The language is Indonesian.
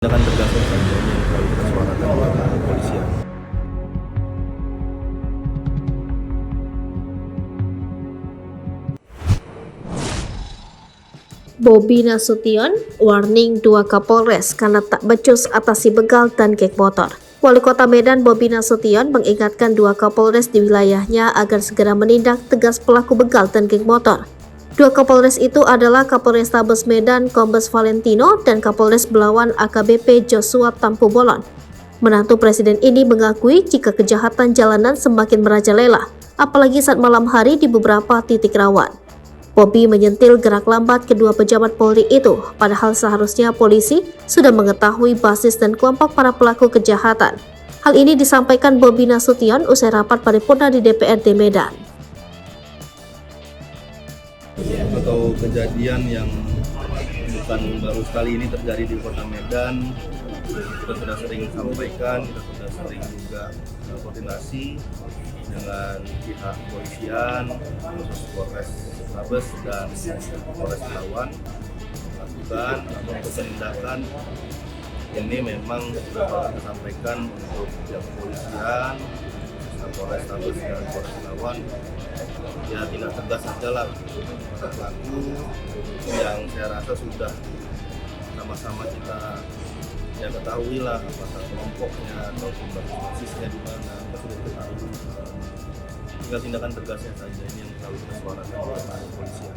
Tindakan tegasnya saja ini yang selalu kita suarakan kepada kepolisian. Bobi Nasution warning dua Kapolres karena tak becus atasi begal dan geng motor. Wali Kota Medan Bobi Nasution mengingatkan dua Kapolres di wilayahnya agar segera menindak tegas pelaku begal dan geng motor. Dua Kapolres itu adalah Kapolrestabes Medan Kombes Valentino dan Kapolres Belawan AKBP Joshua Tampu Bolon. Menantu Presiden ini mengakui jika kejahatan jalanan semakin merajalela, apalagi saat malam hari di beberapa titik rawan. Bobi menyentil gerak lambat kedua pejabat Polri itu, padahal seharusnya polisi sudah mengetahui basis dan kelompok para pelaku kejahatan. Hal ini disampaikan Bobi Nasution usai rapat paripurna di DPRD Medan. Atau kejadian yang bukan baru sekali ini terjadi di Kota Medan, kita sudah sering sampaikan, kita sudah sering juga koordinasi dengan pihak kepolisian, khusus Polrestabes dan Polres Belawan lakukan untuk penindakan. Ini memang sudah kita sampaikan untuk pihak kepolisian, Polrestabes dan Polres Belawan, ya tindak tegas saja lah pada pelaku yang saya rasa sudah sama-sama kita ya ketahui lah apakah kelompoknya ataupun basisnya di mana, kita sudah ketahui. Tinggal tindakan tegasnya saja ini yang selalu kita suarakan kepada kepolisian.